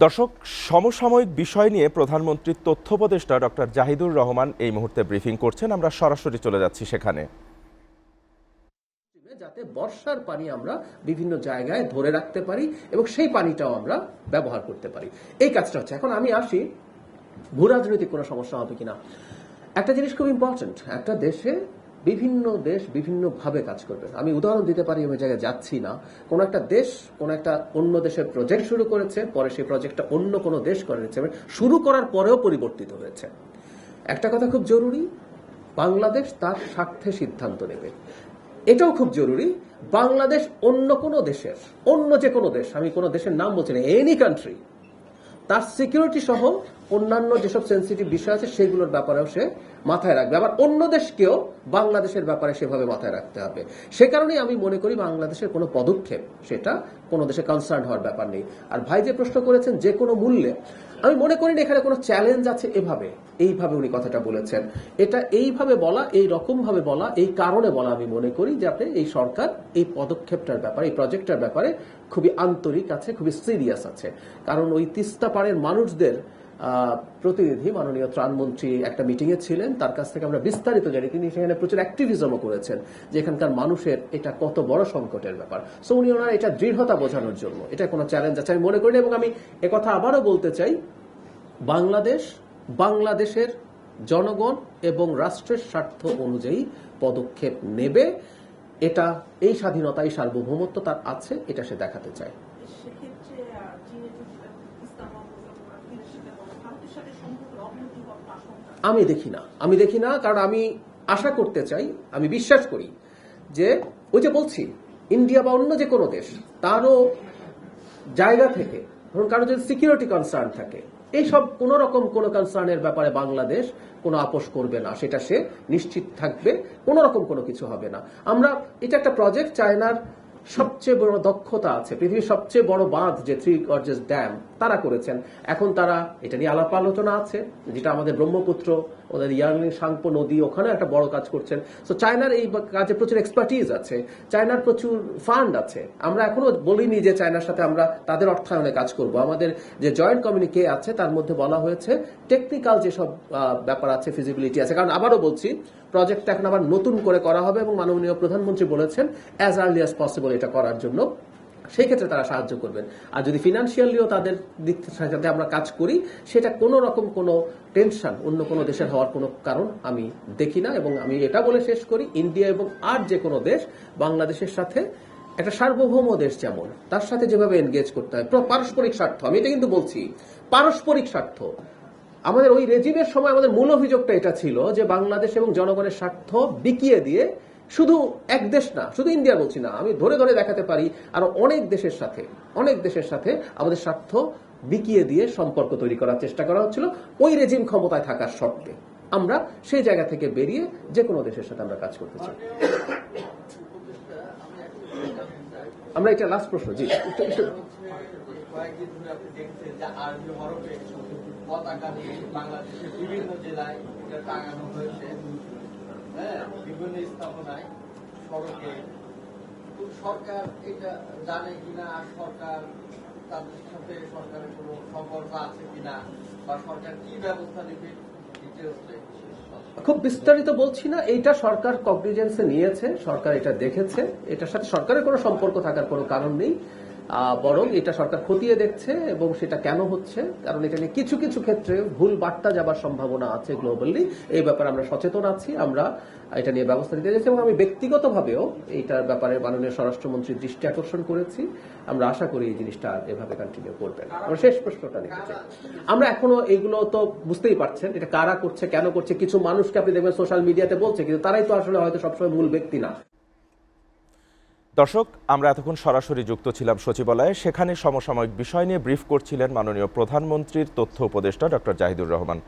দর্শক, সমসাময়িক বিষয় নিয়ে প্রধানমন্ত্রীর তথ্য উপদেষ্টা ডক্টর জাহিদুর রহমান এই মুহূর্তে ব্রিফিং করছেন। আমরা সরাসরি চলে যাচ্ছি সেখানে। যাতে বর্ষার পানি আমরা বিভিন্ন জায়গায় ধরে রাখতে পারি এবং সেই পানিটাও আমরা ব্যবহার করতে পারি, এই কাজটা হচ্ছে। এখন আমি আসি ভূ রাজনৈতিক কোনো সমস্যা হবে কিনা। একটা জিনিস খুব ইম্পর্টেন্ট, একটা দেশে বিভিন্ন দেশ বিভিন্নভাবে কাজ করবে। আমি উদাহরণ দিতে পারি, আমি জায়গায় যাচ্ছি না। কোন একটা দেশ কোন একটা অন্য দেশের প্রজেক্ট শুরু করেছে, পরে সেই প্রজেক্টটা অন্য কোনো দেশ করেছে, শুরু করার পরেও পরিবর্তিত হয়েছে। একটা কথা খুব জরুরি, বাংলাদেশ তার স্বার্থে সিদ্ধান্ত নেবে। এটাও খুব জরুরি, বাংলাদেশ অন্য কোনো দেশের, অন্য যে কোনো দেশ, আমি কোনো দেশের নাম বলছি না, এনি কান্ট্রি, তার সিকিউরিটি সহ অন্যান্য যেসব সেন্সিটিভ বিষয় আছে সেগুলোর ব্যাপারেও সে মাথায় রাখবে। আবার অন্য দেশকেও বাংলাদেশের ব্যাপারে সেভাবে মাথায় রাখতে হবে। সে কারণেই আমি মনে করি বাংলাদেশের কোনো পদক্ষেপ সেটা কোনো দেশে কনসার্ন হওয়ার ব্যাপার নেই। আর ভাই যে প্রশ্ন করেছেন যে কোনো মূল্যে, আমি মনে করি না এখানে কোনো চ্যালেঞ্জ আছে। এইভাবে উনি কথাটা বলেছেন, এটা এইভাবে বলা, এই রকম ভাবে বলা, এই কারণে বলা আমি মনে করি যাতে এই সরকার এই পদক্ষেপটার ব্যাপারে, এই প্রজেক্টটার ব্যাপারে খুবই আন্তরিক আছে, খুবই সিরিয়াস আছে। কারণ ওই তিস্তা পাড়ের মানুষদের প্রতিনিধি মাননীয় ত্রাণমন্ত্রী একটা মিটিংয়ে ছিলেন, তার কাছ থেকে আমরা বিস্তারিত জানি। তিনি সেখানে প্রচুর অ্যাক্টিভিজমও করেছেন যে এখানকার মানুষের এটা কত বড় সংকটের ব্যাপার। সো উনি ওনার এটা দৃঢ়তা বোঝানোর জন্য, এটা কোনো চ্যালেঞ্জ আছে আমি মনে করি না। এবং আমি একথা আবারও বলতে চাই, বাংলাদেশের জনগণ এবং রাষ্ট্রের স্বার্থ অনুযায়ী পদক্ষেপ নেবে। এটা এই স্বাধীনতা, এই সার্বভৌমত্ব তার আছে, এটা সে দেখাতে চায়। আমি দেখি না, কারণ আমি আশা করতে চাই, আমি বিশ্বাস করি যে ওই যে বলছি, ইন্ডিয়া বা অন্য যে কোনো দেশ তারও জায়গা থেকে, ধরুন কারো যদি সিকিউরিটি কনসার্ন থাকে, এইসব কোন রকম কোন কনসার্নের ব্যাপারে বাংলাদেশ কোনো আপোষ করবে না, সেটা সে নিশ্চিত থাকবে, কোন রকম কোনো কিছু হবে না। এটা একটা প্রজেক্ট, চায়নার সবচেয়ে বড় দক্ষতা আছে, পৃথিবীর সবচেয়ে বড় বাঁধ যে থ্রি গর্জেস ড্যাম তারা করেছেন। এখন তারা এটা নিয়ে আলাপ আলোচনা আছে, যেটা আমাদের ব্রহ্মপুত্র, ওদের ইয়াংলিং সাংপো নদী, ওখানে একটা বড় কাজ করছেন। তো চায়নার এই কাজে প্রচুর এক্সপার্টিজ আছে, চায়নার প্রচুর ফান্ড আছে। আমরা এখনো বলিনি যে চায়নার সাথে আমরা তাদের অর্থায়নে কাজ করব। আমাদের যে জয়েন্ট কমিউনিকে আছে তার মধ্যে বলা হয়েছে টেকনিক্যাল যেসব ব্যাপার আছে, ফিজিবিলিটি আছে। কারণ আবারও বলছি, প্রজেক্টটা এখন আবার নতুন করে করা হবে এবং মাননীয় প্রধানমন্ত্রী বলেছেন অ্যাজ আর্লি অ্যাজ পসিবল এটা করার জন্য। সেই ক্ষেত্রে তারা সাহায্য করবেন। আর যদি ফিনান্সিয়ালিও তাদের দিক সাথে আমরা কাজ করি, সেটা কোনো রকম কোনো টেনশন অন্য কোনো দেশের হওয়ার কোনো কারণ আমি দেখি না। এবং আমি এটা বলে শেষ করি, ইন্ডিয়া এবং আর যে কোনো দেশ বাংলাদেশের সাথে একটা সার্বভৌম দেশ যেমন, তার সাথে যেভাবে এনগেজ করতে হয়, পারস্পরিক স্বার্থ, আমি এটা কিন্তু বলছি পারস্পরিক স্বার্থ। আমাদের ওই রেজিমের সময় আমাদের মূল অভিযোগটা এটা ছিল যে বাংলাদেশ এবং জনগণের স্বার্থ বিকিয়ে দিয়ে, শুধু এক দেশ না, শুধু ইন্ডিয়া বলছি না, আমি ধরে ধরে দেখাতে পারি আরো অনেক দেশের সাথে আমাদের স্বার্থ বিকিয়ে দিয়ে সম্পর্ক তৈরি করার চেষ্টা করা হচ্ছিল ওই রেজিম ক্ষমতায় থাকার শর্তে। আমরা সেই জায়গা থেকে বেরিয়ে যে কোনো দেশের সাথে আমরা কাজ করতে চাই। আমরা এটা লাস্ট প্রশ্ন, জি পতাকা নিয়ে বাংলাদেশের বিভিন্ন জেলায় এটা টাঙানো হয়েছে, বিভিন্ন স্থাপনায়, সড়কে। সরকার এটা জানে কিনা, সরকার তাদের সাথে সরকারের কোনো সম্পর্ক আছে কিনা, বা সরকার কি ব্যবস্থা নেবে, খুব বিস্তারিত বলছি না। এইটা সরকার কগনিজেন্সে নিয়েছে, সরকার এটা দেখেছে, এটার সাথে সরকারের কোনো সম্পর্ক থাকার কোনো কারণ নেই। বরং এটা সরকার খতিয়ে দেখছে এবং সেটা কেন হচ্ছে, কারণ এটা নিয়ে কিছু কিছু ক্ষেত্রে ভুল বার্তা যাবার সম্ভাবনা আছে গ্লোবালি। এই ব্যাপারে আমরা সচেতন আছি, আমরা এটা নিয়ে ব্যবস্থা নিতে যাচ্ছি এবং আমি ব্যক্তিগতভাবেও এইটার ব্যাপারে মাননীয় স্বরাষ্ট্রমন্ত্রীর দৃষ্টি আকর্ষণ করেছি। আমরা আশা করি এই জিনিসটা এভাবে কন্টিনিউ করবেন। আমরা শেষ প্রশ্নটা নিতে চাই। আমরা এখনো এইগুলো তো বুঝতেই পারছেন, এটা কারা করছে, কেন করছে। কিছু মানুষকে আপনি দেখবেন সোশ্যাল মিডিয়াতে বলছে, কিন্তু তারাই তো আসলে হয়তো সবসময় মূল ব্যক্তি না। দর্শক, আমরা এতক্ষণ সরাসরি যুক্ত ছিলাম সচিবালয়ে। সেখানে সমসাময়িক বিষয় নিয়ে ব্রিফ করছিলেন মাননীয় প্রধানমন্ত্রীর তথ্য উপদেষ্টা ডক্টর জাহিদুর রহমান।